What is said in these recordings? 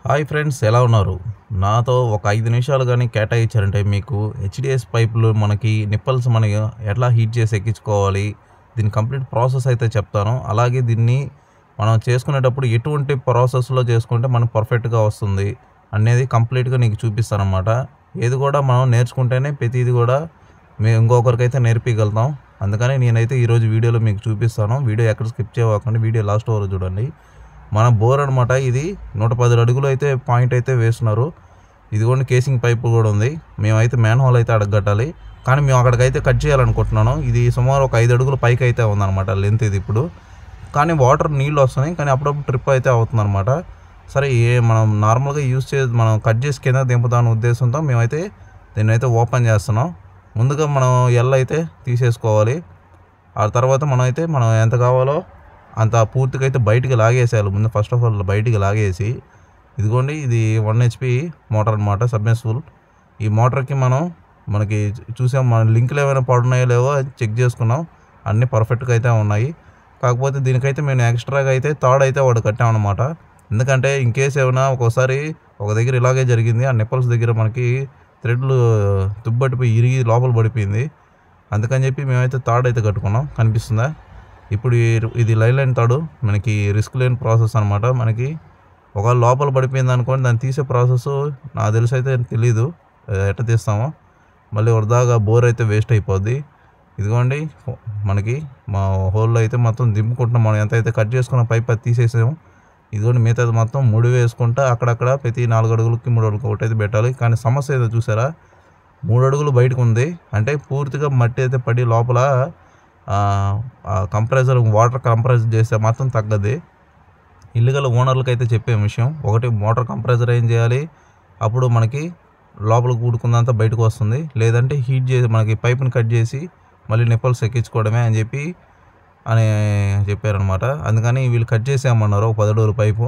Hi friends, ఎలా ఉన్నారు? నాతో ఒక 5 నిమిషాలు కానీ కేటాయించారంటే మీకు హెచ్డిఎస్ పైపులు మనకి నిప్పల్స్ మనకి ఎట్లా హీట్ చేసి ఎక్కించుకోవాలి, దీని కంప్లీట్ ప్రాసెస్ అయితే చెప్తాను. అలాగే దీన్ని మనం చేసుకునేటప్పుడు ఎటువంటి ప్రాసెస్లో చేసుకుంటే మనకు పర్ఫెక్ట్గా వస్తుంది అనేది కంప్లీట్గా నీకు చూపిస్తానమాట. ఏది కూడా మనం నేర్చుకుంటేనే ప్రతిది కూడా మేము ఇంకొకరికైతే నేర్పించగలుగుతాం. అందుకని నేనైతే ఈరోజు వీడియోలో మీకు చూపిస్తాను. వీడియో ఎక్కడ స్కిప్ చేయకండి, వీడియో లాస్ట్ వరకు చూడండి. మన బోర్ అనమాట. ఇది 110 అడుగులు అయితే పాయింట్ అయితే వేస్తున్నారు. ఇదిగోండి కేసింగ్ పైపు కూడా ఉంది. మేమైతే మ్యాన్ హోల్ అయితే అడగట్టాలి, కానీ మేము అక్కడికైతే కట్ చేయాలనుకుంటున్నాను. ఇది సుమారు ఒక 5 అడుగులు పైకి అయితే ఉందన్నమాట లెంత్ ఇది. ఇప్పుడు కానీ వాటర్ నీళ్ళు వస్తున్నాయి, కానీ అప్పుడప్పుడు ట్రిప్ అయితే అవుతుందన్నమాట. సరే, మనం నార్మల్గా మనం కట్ చేసి కింద దింపుదాని ఉద్దేశంతో మేమైతే దీన్ని అయితే ఓపెన్ చేస్తున్నాం. ముందుగా మనం ఎల్ అయితే తీసేసుకోవాలి. ఆ తర్వాత మనం ఎంత కావాలో అంత పూర్తిగా అయితే బయటికి లాగేసేయాలి. ముందు ఫస్ట్ ఆఫ్ ఆల్ బయటికి లాగేసి, ఇదిగోండి ఇది 1 HP మోటార్ అనమాట, సబ్మెర్సిబుల్. ఈ మోటార్కి మనకి చూసాం, మన లింకులు ఏమైనా పడున్నాయో లేవో చెక్ చేసుకున్నాం. అన్నీ పర్ఫెక్ట్గా అయితే ఉన్నాయి. కాకపోతే దీనికైతే మేము ఎక్స్ట్రాగా అయితే తాడు అయితే ఒకటి కట్టామన్నమాట. ఎందుకంటే ఇన్కేస్ ఏమైనా ఒక్కోసారి ఒక దగ్గర ఇలాగే జరిగింది. ఆ నిప్పల్స్ దగ్గర మనకి థ్రెడ్లు తుబ్బట్టిపోయి ఇరిగి లోపల పడిపోయింది. అందుకని చెప్పి మేమైతే తాడు అయితే కట్టుకున్నాం. కనిపిస్తుందా? ఇప్పుడు ఇది లైన్ తాడు, మనకి రిస్క్ లేని ప్రాసెస్ అనమాట. మనకి ఒకవేళ లోపల పడిపోయింది అనుకోండి, దాన్ని తీసే ప్రాసెస్ నాకు తెలిసి అయితే తెలీదు ఎట్లా తీస్తామో. మళ్ళీ వరదాగా బోర్ అయితే వేస్ట్ అయిపోద్ది. ఇదిగోండి మనకి మా హోల్లో అయితే మొత్తం దింపుకుంటున్నాం. మనం ఎంత అయితే కట్ చేసుకున్న పైప్ అది తీసేసాము. ఇదిగోండి మిగతాది మొత్తం ముడి వేసుకుంటా అక్కడక్కడ ప్రతి 4 అడుగులకి 3 అడుగులకి ఒకటి అయితే పెట్టాలి. కానీ సమస్య ఏదో చూసారా, 3 అడుగులు బయటకు ఉంది అంటే పూర్తిగా మట్టి అయితే పడి లోపల కంప్రెసర్ వాటర్ కంప్రెస్ చేస్తే మాత్రం తగ్గదు. ఇల్లీగల్ ఓనర్లకు అయితే చెప్పే విషయం ఒకటి, మోటార్ కంప్రెసర్ ఏం చేయాలి, అప్పుడు మనకి లోపల కూడుకుందంతా బయటకు వస్తుంది. లేదంటే హీట్ చేసి మనకి పైప్ని కట్ చేసి మళ్ళీ నిప్పల్స్ ఎక్కించుకోవడమే అని చెప్పారనమాట. అందుకని వీళ్ళు కట్ చేసామన్నారు ఒక 10 అడుగుల పైపు.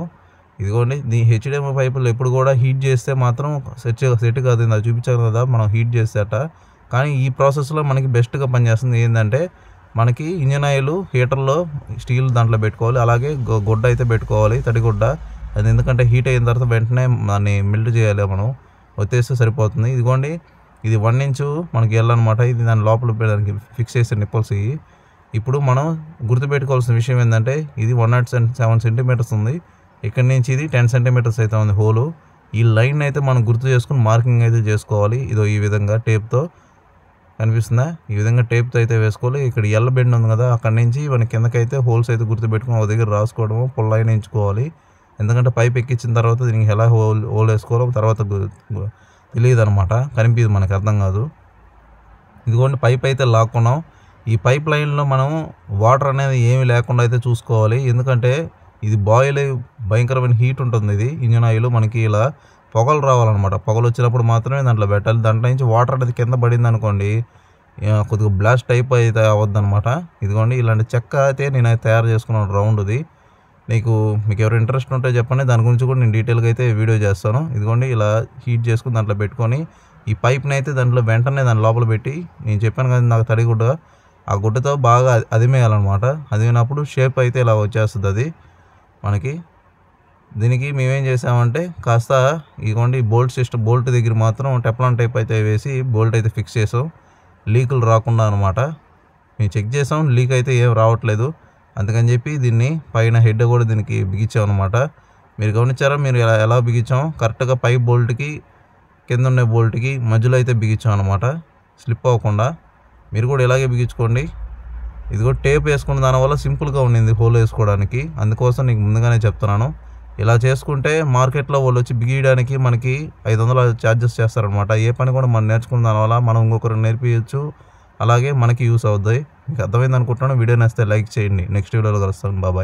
ఇదిగోండి హెచ్డిఎం పైపులు ఎప్పుడు కూడా హీట్ చేస్తే మాత్రం సెట్ కాదు. అది చూపించారు కదా మనం హీట్ చేసేట. కానీ ఈ ప్రాసెస్లో మనకి బెస్ట్గా పనిచేస్తుంది ఏంటంటే, మనకి ఇంజన్ ఆయిల్ హీటర్లో స్టీల్ దాంట్లో పెట్టుకోవాలి. అలాగే గుడ్డ అయితే పెట్టుకోవాలి, తడిగుడ్డ. అది ఎందుకంటే హీట్ అయిన తర్వాత వెంటనే దాన్ని మెల్ట్ చేయాలి, మనం వచ్చేస్తే సరిపోతుంది. ఇదిగోండి ఇది 1 ఇంచు మనకి వెళ్ళనమాట. ఇది దాని లోపల దానికి ఫిక్స్ చేసే నిప్పల్స్. ఇప్పుడు మనం గుర్తుపెట్టుకోవాల్సిన విషయం ఏంటంటే, ఇది 107 సెంటీమీటర్స్ ఉంది. ఇక్కడ నుంచి ఇది 10 సెంటీమీటర్స్ అయితే ఉంది హోలు. ఈ లైన్ అయితే మనం గుర్తు చేసుకుని మార్కింగ్ అయితే చేసుకోవాలి. ఇదో ఈ విధంగా టేప్తో కనిపిస్తుందా, ఈ విధంగా టేప్తో అయితే వేసుకోవాలి. ఇక్కడ ఎల్ల బెండ్ ఉంది కదా, అక్కడ నుంచి మన కిందకైతే హోల్స్ అయితే గుర్తుపెట్టుకుని ఒక దగ్గర రాసుకోవడము, పుల్లైన ఎంచుకోవాలి. ఎందుకంటే పైప్ ఎక్కించిన తర్వాత దీనికి ఎలా హోల్ వేసుకోవాలో తర్వాత తెలియదు అనమాట, కనిపించదు, మనకు అర్థం కాదు. ఇదిగోండి పైప్ అయితే లాక్కున్నాం. ఈ పైప్ లైన్లో మనం వాటర్ అనేది ఏమీ లేకుండా అయితే చూసుకోవాలి. ఎందుకంటే ఇది బాయిల్ భయంకరమైన హీట్ ఉంటుంది. ఇది ఇంజన్ ఆయిల్ మనకి ఇలా పొగలు రావాలన్నమాట. పొగలు వచ్చినప్పుడు మాత్రమే దాంట్లో పెట్టాలి. దాంట్లో నుంచి వాటర్ అనేది కింద పడింది అనుకోండి, కొద్దిగా బ్లాస్ట్ టైప్ అయితే అవ్వద్దు అనమాట. ఇదిగోండి ఇలాంటి చెక్క అయితే నేనైతే తయారు చేసుకున్నాను రౌండ్ది. మీకు ఎవరు ఇంట్రెస్ట్ ఉంటే చెప్పండి, దాని గురించి కూడా నేను డీటెయిల్గా అయితే వీడియో చేస్తాను. ఇదిగోండి ఇలా హీట్ చేసుకుని దాంట్లో పెట్టుకొని ఈ పైప్ని అయితే దాంట్లో వెంటనే దాని లోపల పెట్టి, నేను చెప్పాను కదా నాకు తడిగుడ్డ, ఆ గుడ్డతో బాగా అదిమేయాలన్నమాట. అదిమినప్పుడు షేప్ అయితే ఇలా వచ్చేస్తుంది అది మనకి. దీనికి మేమేం చేసామంటే కాస్త ఇదిగోండి బోల్ట్ దగ్గర మాత్రం టెఫ్లాన్ టైప్ అయితే వేసి బోల్ట్ అయితే ఫిక్స్ చేసాం, లీకులు రాకుండా అనమాట. మేము చెక్ చేసాం, లీక్ అయితే ఏం రావట్లేదు. అందుకని చెప్పి దీన్ని పైన హెడ్ కూడా దీనికి బిగించాం అనమాట. మీరు గమనించారా, మీరు ఎలా బిగించాం, కరెక్ట్గా పై బోల్ట్కి కింద ఉన్న బోల్ట్కి మధ్యలో అయితే బిగించాం అనమాట, స్లిప్ అవ్వకుండా. మీరు కూడా ఇలాగే బిగించుకోండి. ఇది కూడా టేప్ వేసుకున్న దానివల్ల సింపుల్గా ఉండింది హోల్ వేసుకోవడానికి, అందుకోసం నీకు ముందుగానే చెప్తున్నాను. ఇలా చేసుకుంటే మార్కెట్లో వాళ్ళు వచ్చి బిగియడానికి మనకి 500 ఛార్జెస్ చేస్తారనమాట. ఏ పని కూడా మనం నేర్చుకున్న దానివల్ల మనం ఇంకొకరికి నేర్పించవచ్చు, అలాగే మనకి యూస్ అవుతాయి. మీకు అర్థమైంది అనుకుంటున్నాను. వీడియో నచ్చితే లైక్ చేయండి. నెక్స్ట్ వీడియోలో కలుస్తాను. బాబాయ్.